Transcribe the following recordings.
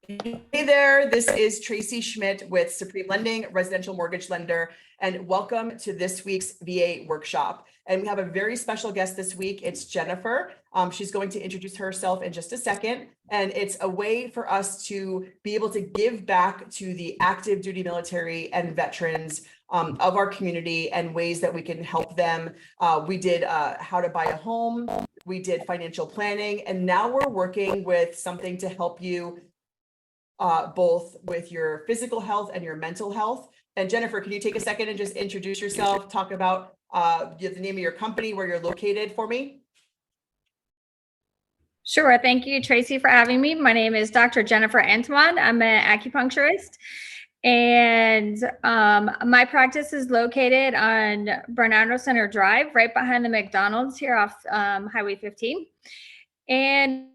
Hey there, this is Tracie Schmidt with Supreme Lending, residential mortgage lender, and welcome to this week's VA workshop. And we have a very special guest this week. It's Jennifer. She's going to introduce herself in just a second. And it's a way for us to be able to give back to the active duty military and veterans of our community and ways that we can help them. We did how to buy a home. We did financial planning. And now we're working with something to help you both with your physical health and your mental health. And Jennifer, can you take a second and just introduce yourself, talk about the name of your company, where you're located for me? Sure. Thank you, Tracie, for having me. My name is Dr. Jennifer Antoine. I'm an acupuncturist, and my practice is located on Bernardo Center Drive, right behind the McDonald's here off Highway 15. And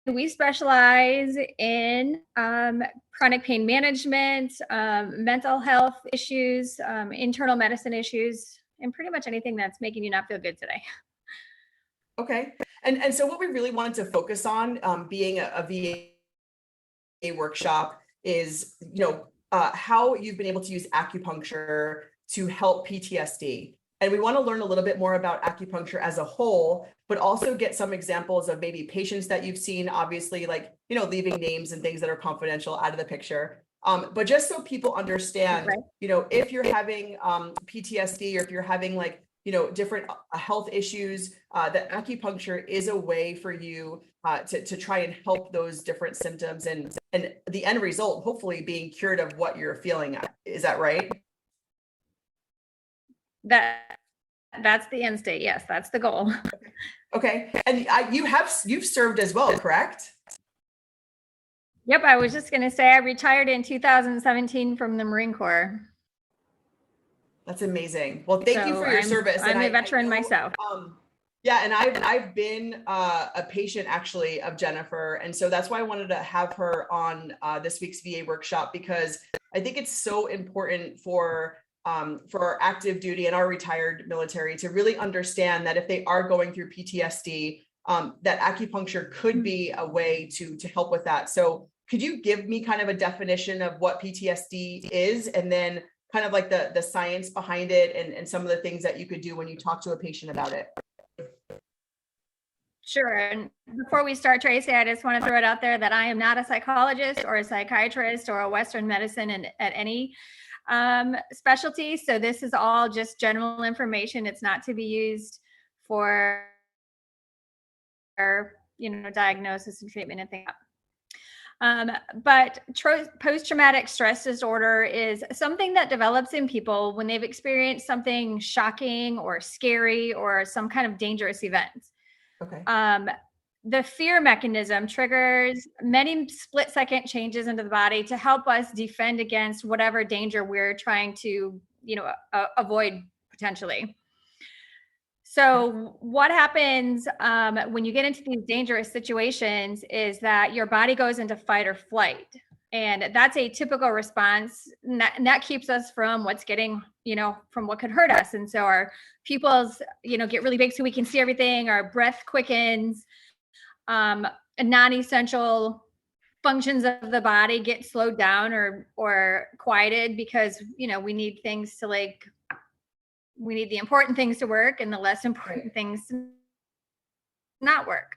we specialize in chronic pain management, mental health issues, internal medicine issues, and pretty much anything that's making you not feel good today. Okay. And so what we really wanted to focus on being a VA workshop is, how you've been able to use acupuncture to help PTSD. And we want to learn a little bit more about acupuncture as a whole, but also get some examples of maybe patients that you've seen, obviously, like, leaving names and things that are confidential out of the picture. But just so people understand, Right. If you're having PTSD, or if you're having different health issues, that acupuncture is a way for you to try and help those different symptoms and the end result, hopefully being cured of what you're feeling. Is that right? That's the end state. Yes, that's the goal. Okay. And you've served as well, correct? Yep. I was just going to say I retired in 2017 from the Marine Corps. That's amazing. Well, thank you for your service. I'm a veteran myself. Yeah, and I've been a patient actually of Jennifer, and so that's why I wanted to have her on this week's VA workshop, because I think it's so important for our active duty and our retired military to really understand that if they are going through PTSD, that acupuncture could be a way to help with that. So could you give me kind of a definition of what PTSD is, and then kind of like the science behind it and some of the things that you could do when you talk to a patient about it? Sure. And before we start, Tracie, I just want to throw it out there that I am not a psychologist or a psychiatrist or a Western medicine at any specialty. So this is all just general information. It's not to be used for, diagnosis and treatment and things like that. But post-traumatic stress disorder is something that develops in people when they've experienced something shocking or scary or some kind of dangerous event. Okay. The fear mechanism triggers many split-second changes into the body to help us defend against whatever danger we're trying to, avoid potentially. So what happens when you get into these dangerous situations is that your body goes into fight or flight. And that's a typical response. And that keeps us from what's getting, from what could hurt us. And so our pupils, get really big so we can see everything. Our breath quickens. Non-essential functions of the body get slowed down or quieted because, we need things to we need the important things to work and the less important things to not work.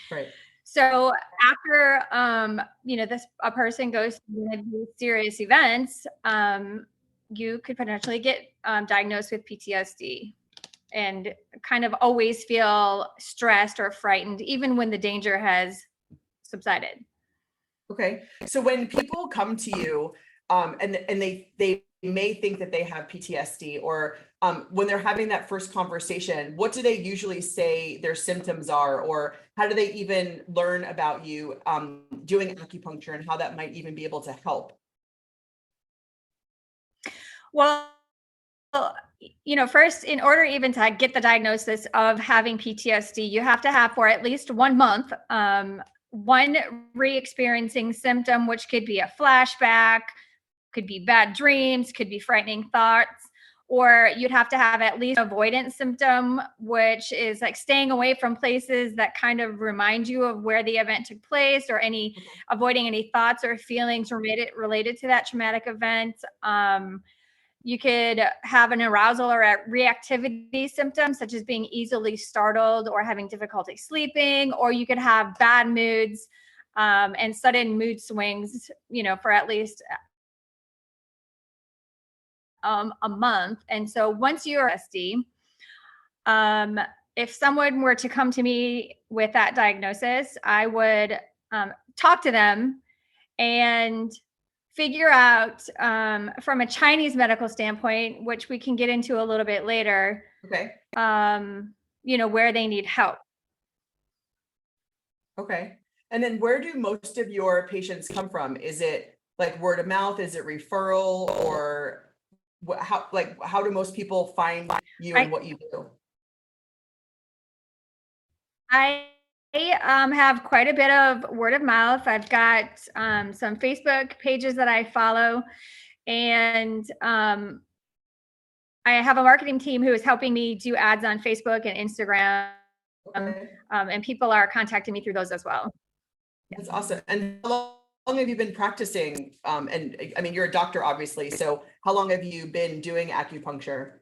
Right. So after, a person goes through serious events, you could potentially get diagnosed with PTSD and kind of always feel stressed or frightened, even when the danger has subsided. Okay. So when people come to you and they may think that they have PTSD, or when they're having that first conversation, what do they usually say their symptoms are, or how do they even learn about you doing acupuncture and how that might even be able to help? Well, first, in order even to get the diagnosis of having PTSD, you have to have for at least 1 month, one re-experiencing symptom, which could be a flashback, could be bad dreams, could be frightening thoughts, or you'd have to have at least avoidance symptom, which is like staying away from places that kind of remind you of where the event took place, or avoiding any thoughts or feelings related to that traumatic event. You could have an arousal or a reactivity symptom, such as being easily startled or having difficulty sleeping, or you could have bad moods and sudden mood swings, for at least a month. And so once you're Ptsd, if someone were to come to me with that diagnosis, I would talk to them and figure out from a Chinese medical standpoint, which we can get into a little bit later, Okay. Where they need help. Okay. And then where do most of your patients come from? Is it like word of mouth? Is it referral? Or how do most people find you and what you do? I have quite a bit of word of mouth. I've got some Facebook pages that I follow, and I have a marketing team who is helping me do ads on Facebook and Instagram, Okay. and people are contacting me through those as well. That's awesome. And how long have you been practicing? And I mean, you're a doctor, obviously. So how long have you been doing acupuncture?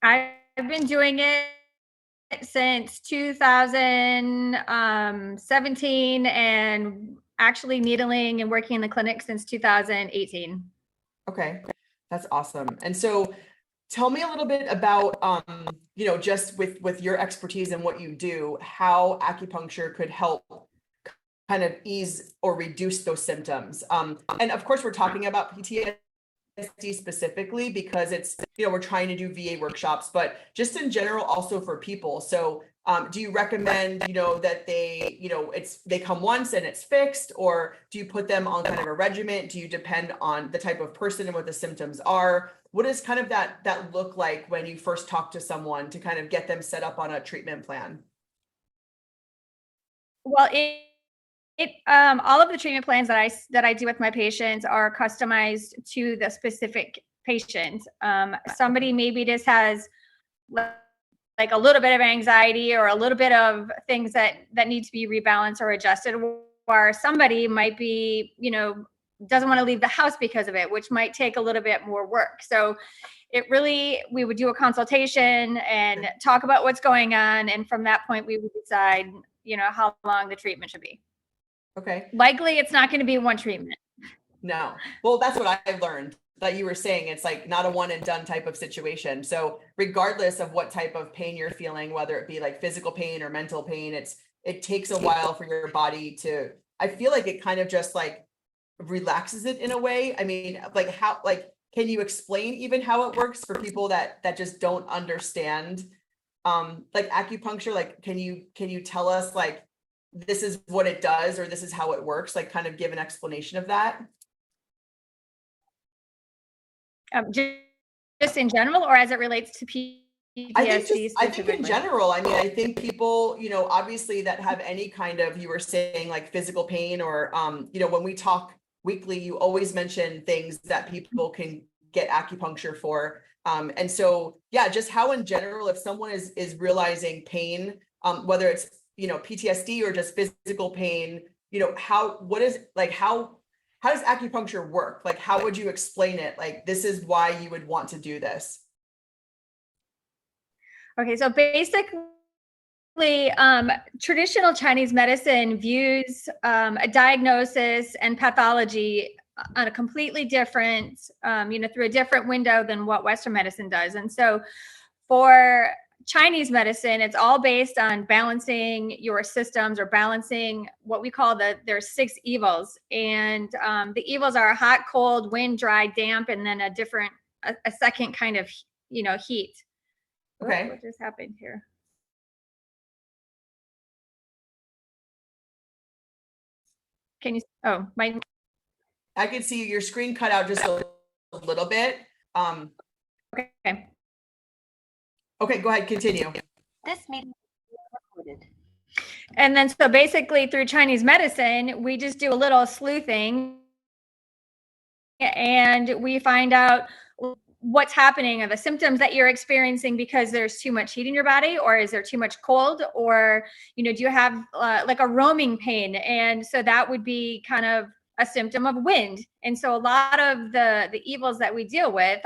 I've been doing it since 2017, and actually needling and working in the clinic since 2018. Okay, that's awesome. And so tell me a little bit about, just with your expertise and what you do, how acupuncture could help kind of ease or reduce those symptoms. And of course, we're talking about PTSD specifically because it's, we're trying to do VA workshops, but just in general, also for people. So do you recommend, that they come once and it's fixed, or do you put them on kind of a regimen? Do you depend on the type of person and what the symptoms are? What does kind of that look like when you first talk to someone to kind of get them set up on a treatment plan? Well, all of the treatment plans that I do with my patients are customized to the specific patient. Somebody maybe just has like a little bit of anxiety or a little bit of things that need to be rebalanced or adjusted, or somebody might be, doesn't want to leave the house because of it, which might take a little bit more work. So we would do a consultation and talk about what's going on. And from that point, we would decide, how long the treatment should be. Okay. Likely it's not going to be one treatment. No. Well, that's what I learned, that you were saying it's like not a one and done type of situation. So regardless of what type of pain you're feeling, whether it be like physical pain or mental pain, it takes a while for your body to, I feel like it kind of just like relaxes it in a way. I mean, can you explain even how it works for people that just don't understand like acupuncture? Like, can you tell us like, this is what it does, or this is how it works? Like kind of give an explanation of that. Just in general, or as it relates to PTSD? I think in general. I mean, I think people, obviously that have any kind of, you were saying like physical pain, or, when we talk weekly, you always mention things that people can get acupuncture for. And so, yeah, just how in general, if someone is realizing pain, whether it's, PTSD or just physical pain, how does acupuncture work? Like, how would you explain it? Like, this is why you would want to do this. Okay, so basically, traditional Chinese medicine views a diagnosis and pathology on a completely different, through a different window than what Western medicine does. And so for Chinese medicine, it's all based on balancing your systems, or balancing what we call there's 6 evils. And the evils are hot, cold, wind, dry, damp, and then a second kind of, heat. Okay. What just happened here? Can you, I can see your screen cut out just a little bit. Okay. Okay, go ahead, continue. This meeting is recorded. And then, so basically through Chinese medicine, we just do a little sleuthing and we find out what's happening, are the symptoms that you're experiencing because there's too much heat in your body, or is there too much cold, or, do you have like a roaming pain? And so that would be kind of a symptom of wind. And so a lot of the evils that we deal with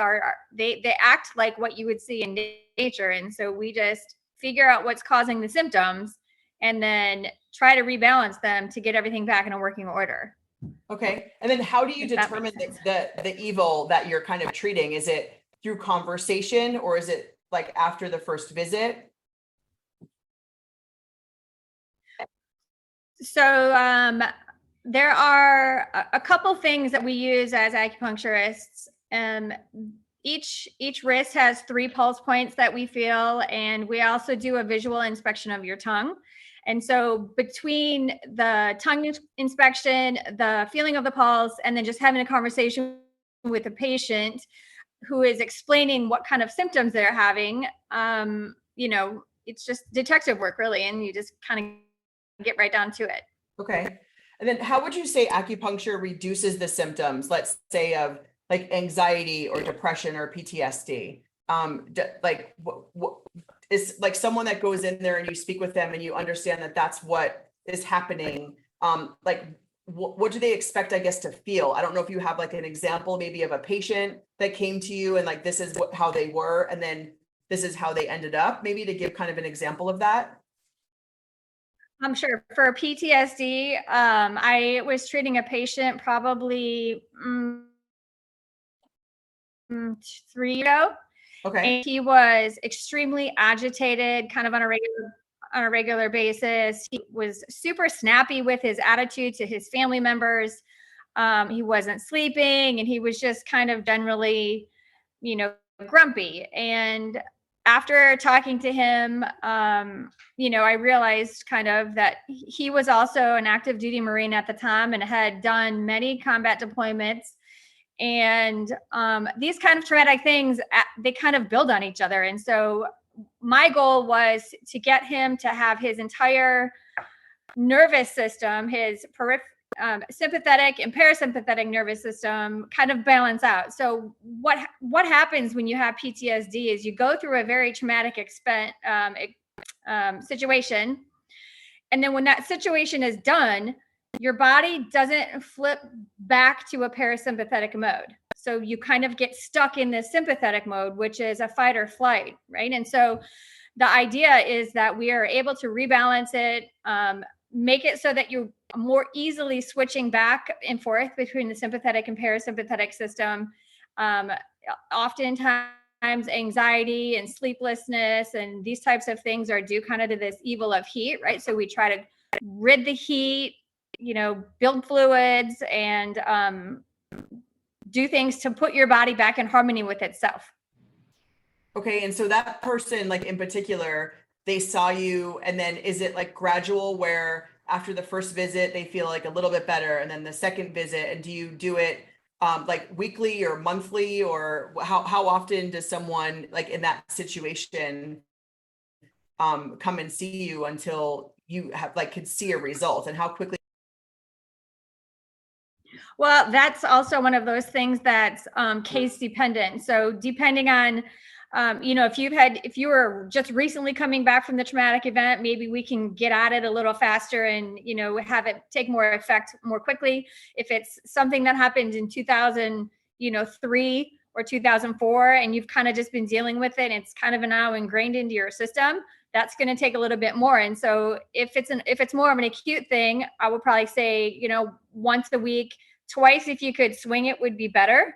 they act like what you would see in nature. And so we just figure out what's causing the symptoms and then try to rebalance them to get everything back in a working order. Okay. And then how do you determine the evil that you're kind of treating? Is it through conversation, or is it like after the first visit? So there are a couple things that we use as acupuncturists. Each wrist has 3 pulse points that we feel, and we also do a visual inspection of your tongue. And so between the tongue inspection, the feeling of the pulse, and then just having a conversation with a patient who is explaining what kind of symptoms they're having, it's just detective work, really, and you just kind of get right down to it. Okay. And then how would you say acupuncture reduces the symptoms, let's say, of like anxiety or depression or PTSD? What is like someone that goes in there and you speak with them and you understand that that's what is happening. What do they expect, I guess, to feel? I don't know if you have like an example maybe of a patient that came to you and like, this is how they were, and then this is how they ended up, maybe to give kind of an example of that. I'm sure. For PTSD, I was treating a patient probably 3 years ago. Okay. And he was extremely agitated, kind of on a regular basis. He was super snappy with his attitude to his family members. He wasn't sleeping, and he was just kind of generally, grumpy. And after talking to him, I realized kind of that he was also an active duty Marine at the time and had done many combat deployments. And these kind of traumatic things, they kind of build on each other. And so my goal was to get him to have his entire nervous system, his sympathetic and parasympathetic nervous system, kind of balance out. So what happens when you have PTSD is you go through a very traumatic situation, and then when that situation is done, your body doesn't flip back to a parasympathetic mode. So you kind of get stuck in this sympathetic mode, which is a fight or flight, right? And so the idea is that we are able to rebalance it, make it so that you're more easily switching back and forth between the sympathetic and parasympathetic system. Oftentimes anxiety and sleeplessness and these types of things are due kind of to this evil of heat, right? So we try to rid the heat, build fluids, and do things to put your body back in harmony with itself. Okay. And so that person, like in particular, they saw you, and then is it like gradual where after the first visit, they feel like a little bit better, and then the second visit, and do you do it like weekly or monthly, or how often does someone like in that situation come and see you until you have like could see a result, and how quickly? Well, that's also one of those things that's case dependent. So depending on, if you were just recently coming back from the traumatic event, maybe we can get at it a little faster and, have it take more effect more quickly. If it's something that happened in 2003 or 2004, and you've kind of just been dealing with it, and it's kind of now ingrained into your system, that's going to take a little bit more. And so if it's more of an acute thing, I would probably say, once a week, twice if you could swing it would be better,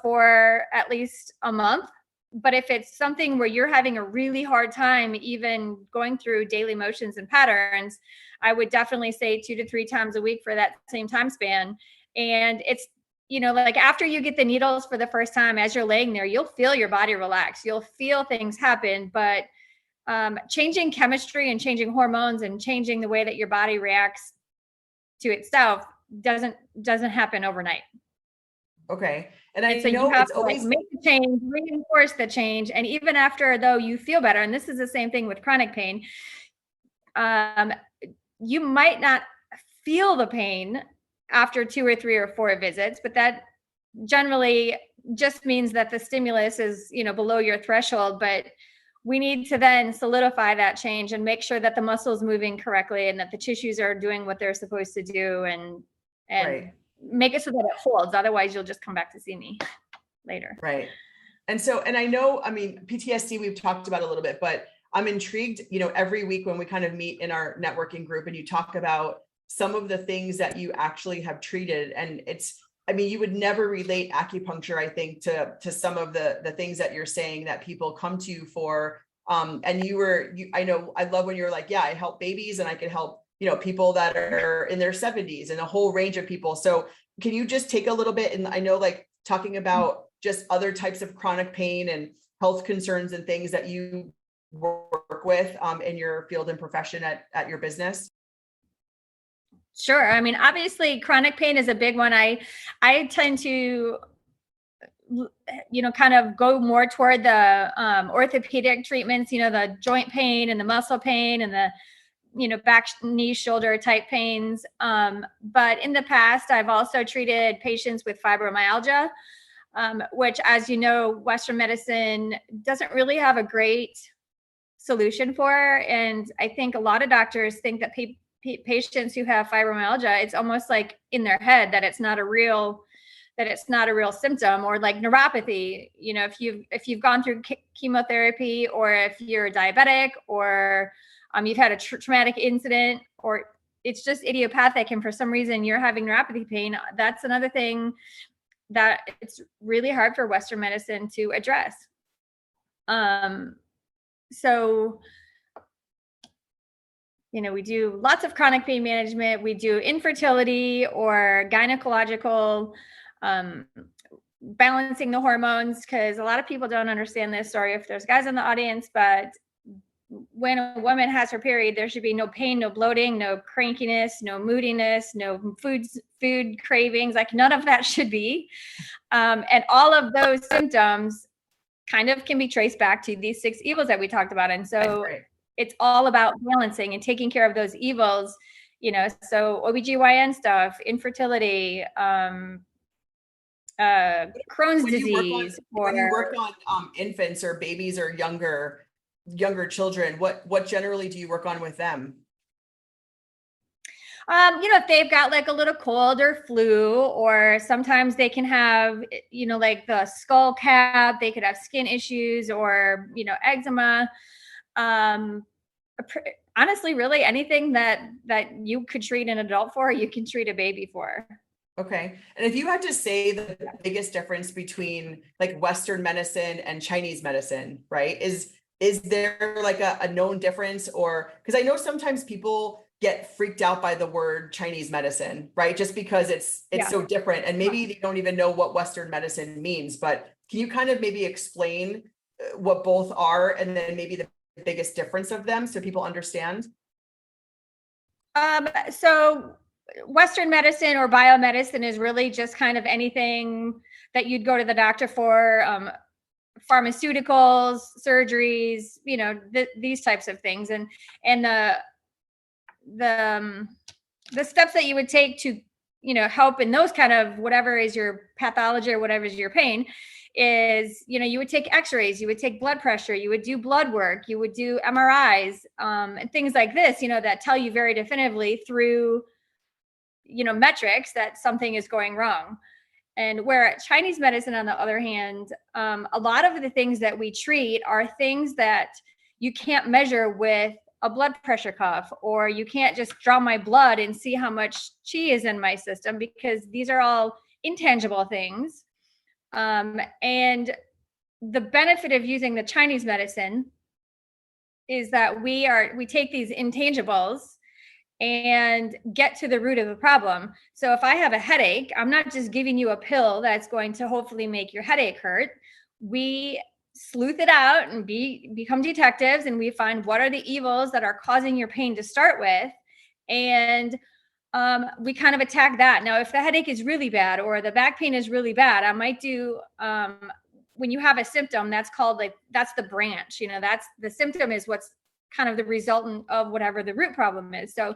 for at least a month. But if it's something where you're having a really hard time even going through daily motions and patterns, I would definitely say 2 to 3 times a week for that same time span. And it's, like after you get the needles for the first time, as you're laying there, you'll feel your body relax. You'll feel things happen, but changing chemistry and changing hormones and changing the way that your body reacts to itself doesn't happen overnight. Okay. And I so know you have it's to always make the change, reinforce the change. And even after, though, you feel better, and this is the same thing with chronic pain, you might not feel the pain after 2 or 3 or 4 visits, but that generally just means that the stimulus is, below your threshold, but we need to then solidify that change and make sure that the muscle is moving correctly and that the tissues are doing what they're supposed to do, and Right. make it so that it holds. Otherwise, you'll just come back to see me later. Right. And I know, I mean, PTSD, we've talked about a little bit, but I'm intrigued, every week when we kind of meet in our networking group and you talk about some of the things that you actually have treated. And you would never relate acupuncture, I think, to some of the things that you're saying that people come to you for. And I love when you're like, yeah, I help babies and I can help, people that are in their 70s and a whole range of people. So can you just take a little bit, and I know, like, talking about just other types of chronic pain and health concerns and things that you work with in your field and profession at your business? Sure. I mean, obviously chronic pain is a big one. I tend to, kind of go more toward the orthopedic treatments, the joint pain and the muscle pain and the, back, knee, shoulder type pains. But in the past, I've also treated patients with fibromyalgia, which, as you know, Western medicine doesn't really have a great solution for. And I think a lot of doctors think that patients who have fibromyalgia, it's almost like in their head that it's not a real symptom, or like neuropathy. If you've gone through chemotherapy, or if you're diabetic, or you've had a traumatic incident, or it's just idiopathic, and for some reason you're having neuropathy pain, that's another thing that it's really hard for Western medicine to address. So, we do lots of chronic pain management. We do infertility or gynecological, balancing the hormones, because a lot of people don't understand this. Sorry if there's guys in the audience, but when a woman has her period, there should be no pain, no bloating, no crankiness, no moodiness, no food cravings. Like, none of that should be. And all of those symptoms kind of can be traced back to these 6 evils that we talked about. And so it's all about balancing and taking care of those evils, so OBGYN stuff, infertility, Crohn's disease. When you work on infants or babies or younger children, what generally do you work on with them? If they've got like a little cold or flu, or sometimes they can have, like the skull cap, they could have skin issues, or, eczema. Honestly, really anything that you could treat an adult for, you can treat a baby for. Okay. And if you had to say the biggest difference between like Western medicine and Chinese medicine, right? Is there like a known difference? Or, because I know sometimes people get freaked out by the word Chinese medicine, right? Just because it's so different, and maybe they don't even know what Western medicine means. But can you kind of maybe explain what both are, and then maybe the biggest difference of them, so people understand? So Western medicine or biomedicine is really just kind of anything that you'd go to the doctor for, pharmaceuticals, surgeries, these types of things. And the steps that you would take to, help in those kind of, whatever is your pathology or whatever is your pain, is, you would take x-rays, you would take blood pressure, you would do blood work, you would do MRIs, and things like this, that tell you very definitively through, metrics that something is going wrong. And where Chinese medicine, on the other hand, a lot of the things that we treat are things that you can't measure with a blood pressure cuff, or you can't just draw my blood and see how much qi is in my system, because these are all intangible things. And the benefit of using the Chinese medicine is that we take these intangibles and get to the root of the problem. So if I have a headache, I'm not just giving you a pill that's going to hopefully make your headache hurt. We sleuth it out and become detectives, and we find what are the evils that are causing your pain to start with. And we kind of attack that. Now, if the headache is really bad or the back pain is really bad, I might do, when you have a symptom, that's the branch, that's the symptom is what's kind of the resultant of whatever the root problem is. So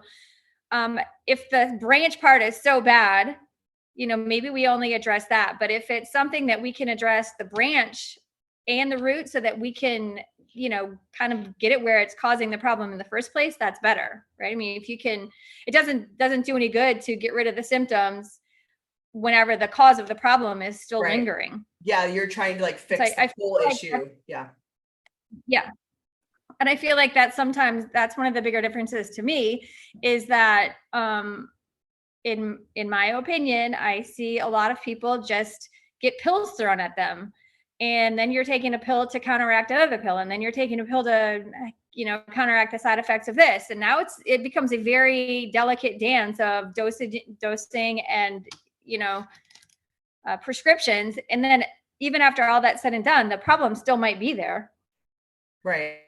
if the branch part is so bad, maybe we only address that. But if it's something that we can address the branch and the root so that we can, kind of get it where it's causing the problem in the first place, that's better, right? I mean, if you can, it doesn't do any good to get rid of the symptoms whenever the cause of the problem is still lingering. Yeah, you're trying to fix the whole issue. Yeah. And I feel like that sometimes that's one of the bigger differences to me is that in my opinion, I see a lot of people just get pills thrown at them. And then you're taking a pill to counteract another pill. And then you're taking a pill to, counteract the side effects of this. And now it becomes a very delicate dance of dosing and, prescriptions. And then even after all that's said and done, the problem still might be there. Right.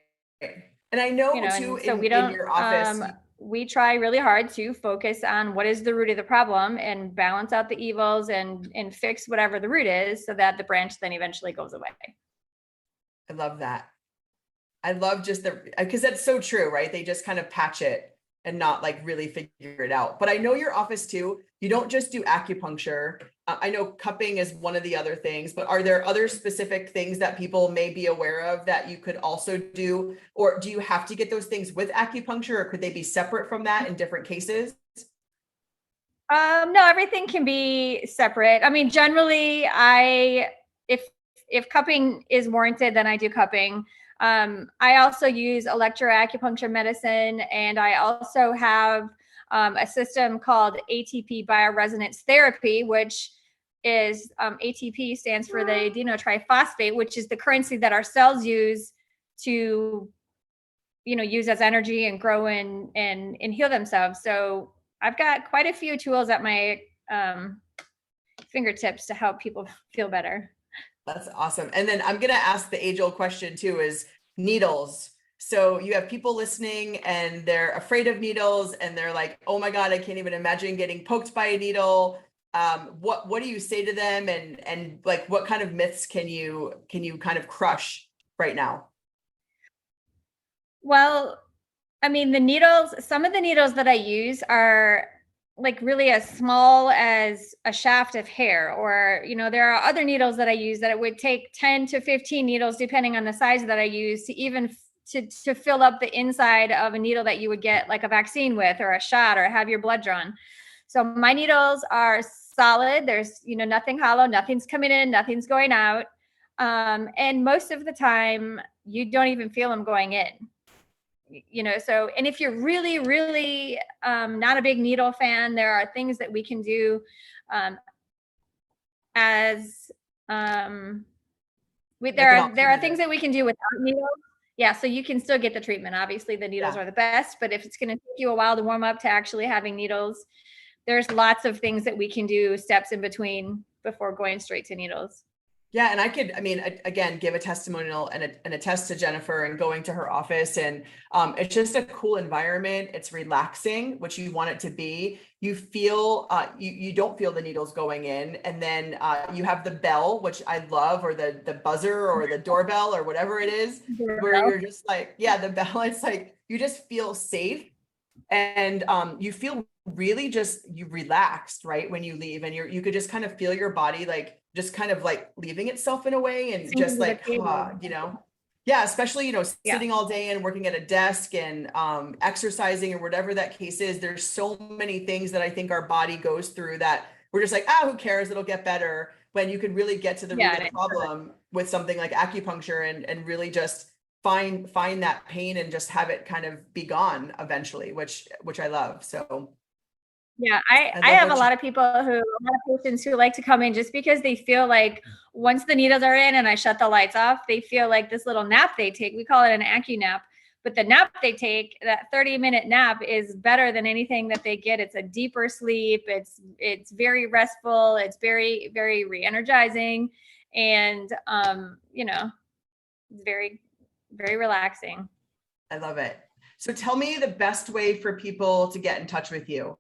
And I know too, so in your office, we try really hard to focus on what is the root of the problem and balance out the evils and fix whatever the root is so that the branch then eventually goes away. I love that. I love just because that's so true, right? They just kind of patch it and not really figure it out. But I know your office too, you don't just do acupuncture. I know cupping is one of the other things, but are there other specific things that people may be aware of that you could also do? Or do you have to get those things with acupuncture, or could they be separate from that in different cases? No, everything can be separate. I mean, generally, if cupping is warranted, then I do cupping. I also use electroacupuncture medicine, and I also have a system called ATP bioresonance therapy, which is ATP stands for the adenotriphosphate, which is the currency that our cells use to, use as energy and grow and heal themselves. So I've got quite a few tools at my fingertips to help people feel better. That's awesome. And then I'm going to ask the age-old question too, is needles. So you have people listening and they're afraid of needles and they're like, oh my God, I can't even imagine getting poked by a needle. What do you say to them? And what kind of myths can you kind of crush right now? Well, I mean, some of the needles that I use are really as small as a shaft of hair, or, there are other needles that I use that it would take 10 to 15 needles, depending on the size that I use, to even to fill up the inside of a needle that you would get a vaccine with, or a shot, or have your blood drawn. So my needles are solid. There's, nothing hollow, nothing's coming in, nothing's going out. And most of the time you don't even feel them going in. So, and if you're really, really not a big needle fan, there are things that we can do there are things that we can do without needles. Yeah, so you can still get the treatment. Obviously, the needles are the best, but if it's going to take you a while to warm up to actually having needles, there's lots of things that we can do, steps in between before going straight to needles. Yeah. And again, give a testimonial and attest to Jennifer and going to her office. And it's just a cool environment. It's relaxing, which you want it to be. You feel, you don't feel the needles going in. And then you have the bell, which I love, or the buzzer or the doorbell or whatever it is, where you're just the bell. It's you just feel safe. And you feel really you relaxed, right? When you leave, and you could just kind of feel your body just kind of leaving itself in a way, and just especially, sitting all day and working at a desk and exercising or whatever that case is. There's so many things that I think our body goes through that we're just who cares? It'll get better, when you could really get to the root of the problem with something like acupuncture and really just find that pain and just have it kind of be gone eventually, which I love. So yeah, I have a lot of patients who like to come in just because they feel like once the needles are in and I shut the lights off, they feel like this little nap they take, we call it an acu nap, but the nap they take, that 30-minute nap, is better than anything that they get. It's a deeper sleep. It's very restful. It's very, very re-energizing. And, it's very, very relaxing. I love it. So tell me the best way for people to get in touch with you.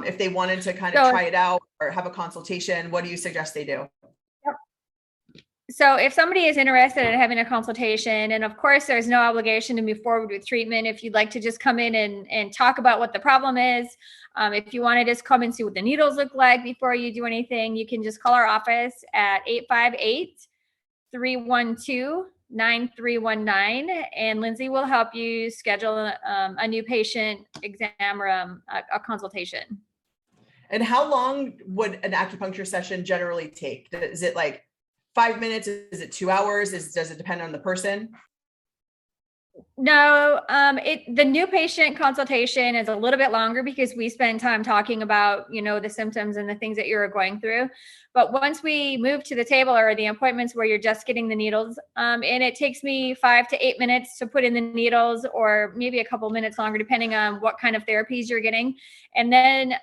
If they wanted to kind of try it out or have a consultation, what do you suggest they do? So if somebody is interested in having a consultation, and of course there's no obligation to move forward with treatment, if you'd like to just come in and talk about what the problem is, if you want to just come and see what the needles look like before you do anything, you can just call our office at 858-312-9319, and Lindsay will help you schedule a new patient exam or a consultation. And how long would an acupuncture session generally take? Is it like 5 minutes? Is it 2 hours? Does it depend on the person? No, the new patient consultation is a little bit longer because we spend time talking about, the symptoms and the things that you're going through. But once we move to the table or the appointments where you're just getting the needles, and it takes me 5 to 8 minutes to put in the needles, or maybe a couple minutes longer, depending on what kind of therapies you're getting. And then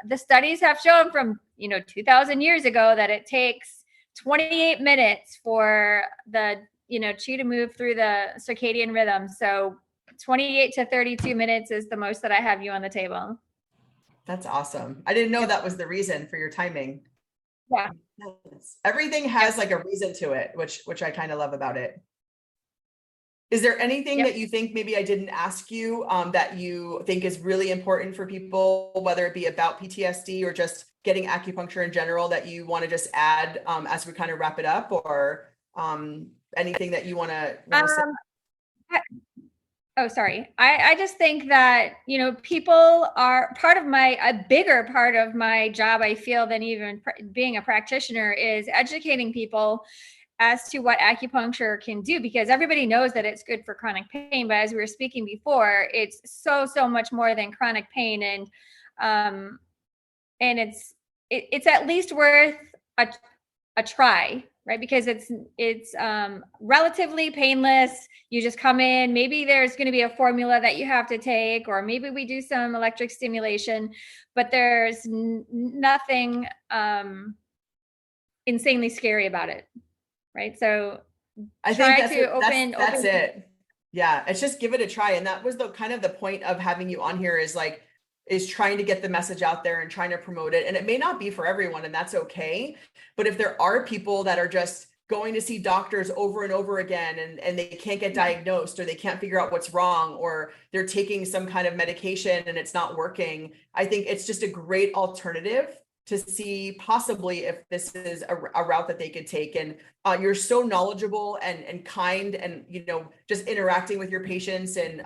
the studies have shown from, 2000 years ago that it takes 28 minutes for the chi to move through the circadian rhythm. So 28 to 32 minutes is the most that I have you on the table. That's awesome. I didn't know that was the reason for your timing. Yeah. Everything has like a reason to it, which I kind of love about it. Is there anything that you think maybe I didn't ask you that you think is really important for people, whether it be about PTSD or just getting acupuncture in general, that you want to just add as we kind of wrap it up, or anything that you want to say? Oh, sorry. I just think that, people are a bigger part of my job, I feel, than even being a practitioner, is educating people as to what acupuncture can do, because everybody knows that it's good for chronic pain. But as we were speaking before, it's so much more than chronic pain. And it's at least worth a try, right? Because it's relatively painless. You just come in, maybe there's going to be a formula that you have to take, or maybe we do some electric stimulation, but there's nothing insanely scary about it, right? So I think that's it. Yeah, it's just give it a try. And that was the kind of the point of having you on here, is trying to get the message out there and trying to promote it. And it may not be for everyone, and that's okay. But if there are people that are just going to see doctors over and over again, and they can't get diagnosed, or they can't figure out what's wrong, or they're taking some kind of medication and it's not working, I think it's just a great alternative to see possibly if this is a route that they could take. And you're so knowledgeable and kind, and just interacting with your patients, and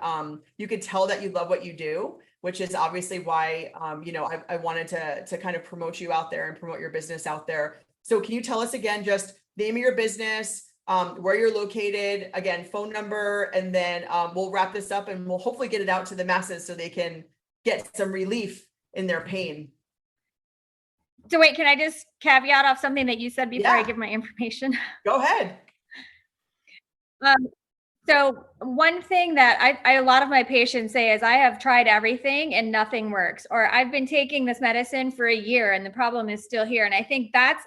you could tell that you love what you do, which is obviously why I wanted to kind of promote you out there and promote your business out there. So can you tell us again, just name of your business, where you're located, again, phone number, and then we'll wrap this up and we'll hopefully get it out to the masses so they can get some relief in their pain. So wait, can I just caveat off something that you said before I give my information? Go ahead. So one thing that a lot of my patients say is, I have tried everything and nothing works, or I've been taking this medicine for a year and the problem is still here. And I think that's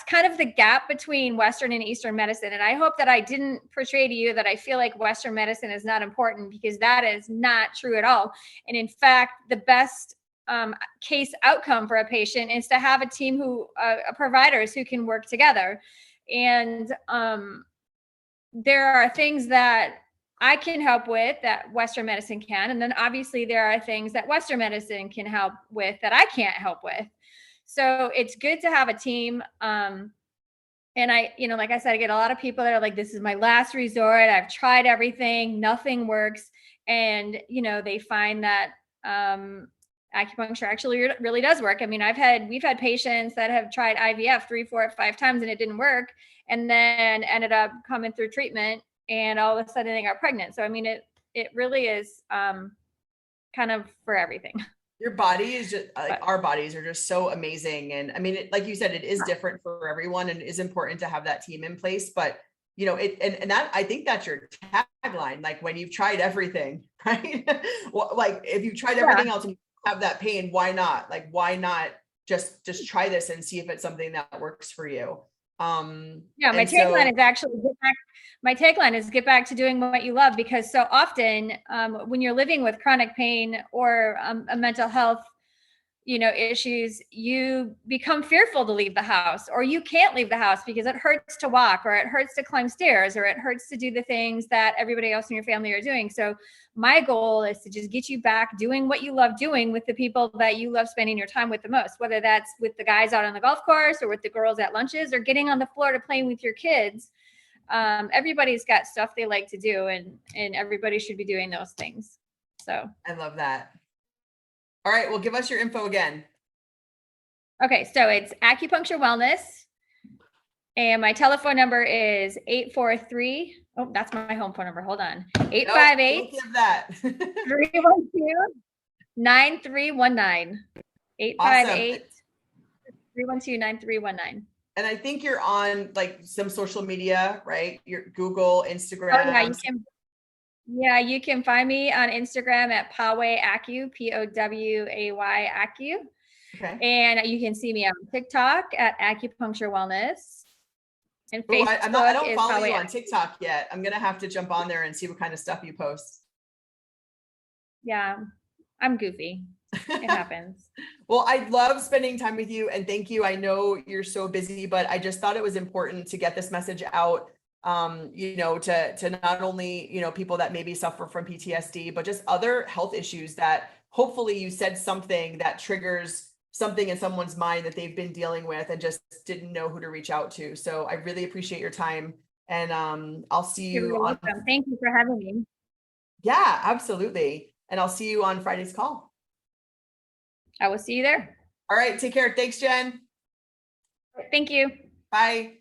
kind of the gap between Western and Eastern medicine. And I hope that I didn't portray to you that I feel like Western medicine is not important, because that is not true at all. And in fact, the best case outcome for a patient is to have a team providers who can work together. And there are things that I can help with that Western medicine can. And then obviously there are things that Western medicine can help with that I can't help with. So it's good to have a team. And I, like I said, I get a lot of people that are like, this is my last resort. I've tried everything, nothing works. And, they find that acupuncture actually really does work. I mean, we've had patients that have tried IVF 3, 4, 5 times and it didn't work, and then ended up coming through treatment, and all of a sudden they got pregnant. So, I mean, it really is kind of for everything. Your body is just our bodies are just so amazing. And I mean, like you said, it is different for everyone, and it is important to have that team in place. But and that, I think that's your tagline, like, when you've tried everything, right? Well, like, if you've tried everything else and you have that pain, why not? Like, why not just try this and see if it's something that works for you? My tagline is actually get back to doing what you love, because so often when you're living with chronic pain or a mental health issues, you become fearful to leave the house, or you can't leave the house because it hurts to walk, or it hurts to climb stairs, or it hurts to do the things that everybody else in your family are doing. So my goal is to just get you back doing what you love doing with the people that you love spending your time with the most, whether that's with the guys out on the golf course or with the girls at lunches or getting on the floor to playing with your kids. Everybody's got stuff they like to do, and everybody should be doing those things. So I love that. All right, well, give us your info again. Okay, so it's Acupuncture Wellness, and my telephone number is 843. Oh, that's my home phone number. Hold on. 858 Don't give that. 312-9319. 858 312-9319. And I think you're on like some social media, right? Your Google, Instagram. Oh, yeah, you can find me on Instagram at Poway Acu, Poway Acu. Okay. And you can see me on TikTok at Acupuncture Wellness. And Facebook I don't is follow you Poway on TikTok yet. I'm going to have to jump on there and see what kind of stuff you post. Yeah, I'm goofy. It happens. Well, I love spending time with you, and thank you. I know you're so busy, but I just thought it was important to get this message out, to not only, people that maybe suffer from PTSD, but just other health issues that hopefully you said something that triggers something in someone's mind that they've been dealing with and just didn't know who to reach out to. So I really appreciate your time, and I'll see you. You're welcome. Thank you for having me. Yeah, absolutely. And I'll see you on Friday's call. I will see you there. All right. Take care. Thanks, Jen. Thank you. Bye.